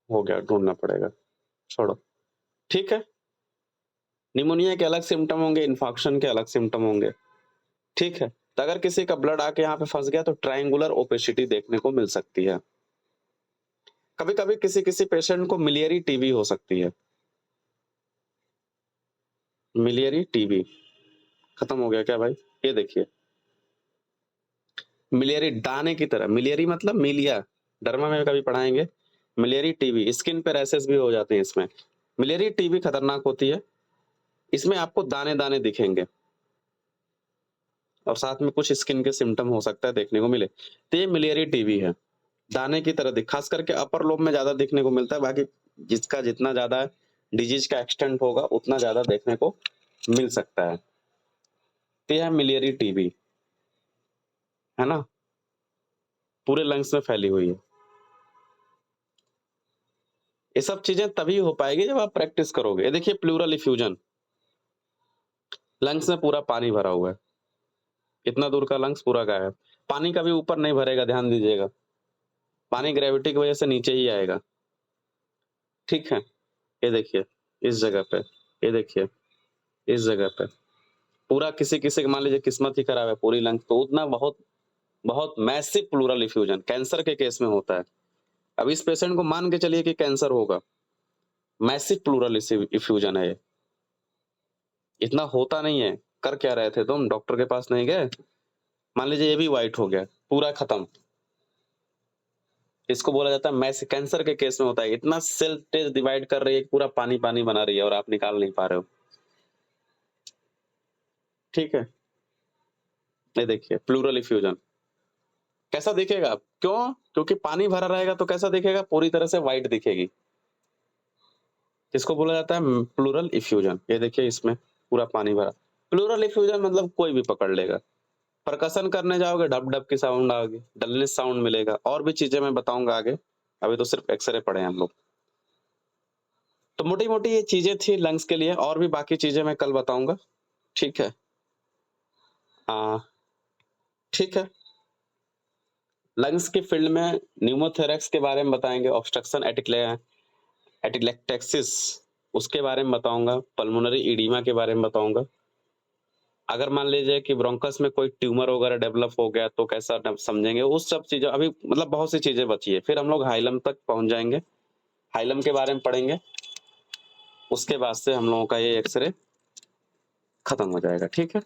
हो गया, ढूंढना पड़ेगा, छोड़ो। ठीक है, निमोनिया के अलग सिम्टम होंगे, इन्फेक्शन के अलग सिम्टम होंगे। ठीक है, तो अगर किसी का ब्लड आके यहाँ पे फँस गया तो ट्रायंगुलर ओपेसिटी देखने को मिल सकती है। कभी-कभी किसी-किसी पेशेंट को मिलियरी टीबी हो सकती है। मिलियरी टीबी, खत्म हो गया क्या भाई? ये देखिए। मिलियरी दाने की तरह, मिलियरी मतलब मिलिया, डर्मा में कभी पढ़ाएँगे। मिलियरी टीबी, स्किन पे रैशेस भी हो जाते हैं इसमें। मिलियरी टीबी खतरनाक होती है। इसमें आपको दाने-दाने दिखेंगे। और साथ में कुछ स्किन के सिम्पटम हो सकता है देखने को मिले। तो ये मिलियरी टीबी है। दाने की तरह दिख खास करके अपर लोब में ज़्यादा देखने को मिलता है, बाकी जिसका जितना ज़्यादा डिजीज़ का एक्सटेंट होगा उतना ज़्यादा देखने को मिल सकता है। तो यह है मिलियरी टीबी, है ना? पूरे लंग्स में फैली हुई है। ये सब चीज़ें तभी हो पाएगी जब आप प्रैक्टिस करोगे। ये देखिए प्लूरल इफ्यूजन, लंग्स में पूरा पानी भरा हुआ है। इतना दूर का लंग्स पूरा गायब। पानी कभी ऊपर नहीं भरेगा, ध्यान दीजिएगा। पानी ग्रेविटी की वजह से नीचे ही आएगा। ठीक है? ये देखिए, इस जगह पे, ये देखिए, इस जगह पे। पूरा किसी-किसी की मान लीजिए किस्मत ही खराब है, पूरी लंग्स तो उतना बहुत बहुत मैसिव प्लूरल इफ्यूजन कैंसर के केस में होता है। अब इस पेशेंट को मान के चलिए कि कैंसर होगा, मैसिव प्लूरल इफ्यूजन है ये। इतना होता नहीं है। कर क्या रहे थे तुम? डॉक्टर के पास नहीं गए? मान लीजिए ये भी व्हाइट हो गया, पूरा खत्म। इसको बोला जाता है मैस कैंसर के केस में होता है। इतना सेल टेज डिवाइड कर रही है कि पूरा पानी-पानी बना रही है और आप निकाल नहीं पा रहे हो। ठीक है? ये देखिए प्लूरल इफ्यूजन। कैसा दिखेगा? क्यों? क्योंकि पानी भरा रहेगा तो कैसा दिखेगा? पूरी तरह से व्हाइट दिखेगी। इसको बोला जाता है प्लूरल इफ्यूजन। ये देखिए इसमें पूरा पानी भरा। प्लूरल इफ्यूजन मतलब कोई भी पकड़ लेगा। परकशन करने जाओगे डब-डब की साउंड आएगी, डलनेस साउंड मिलेगा और भी चीज़ें मैं बताऊँगा आगे। अभी तो सिर्फ एक्स-रे पढ़े हैं हम लोग। तो मोटी-मोटी ये चीज़ें थी लंग्स के लिए, और भी बाकी चीज़ें मैं कल बताऊँगा। ठीक है? हाँ, ठीक है। लंग्स की फील्ड में न्यूमोथोरैक्स के बारे में बताएँगे, ऑब्स्ट्रक्शन एटिलेक्टेक्सिस उसके बारे में बताऊँगा, पल्मोनरी एडिमा के बारे में बताऊँगा। अगर मान लीजिए कि ब्रोंकस में कोई ट्यूमर वगैरह डेवलप हो गया तो कैसा समझेंगे, उस सब चीज़ें अभी मतलब बहुत सी चीज़ें बची है। फिर हम लोग हाइलम तक पहुँच जाएँगे, हाइलम के बारे में पढ़ेंगे। उसके बाद से हम लोगों का ये एक्स-रे खत्म हो जाएगा, ठीक है?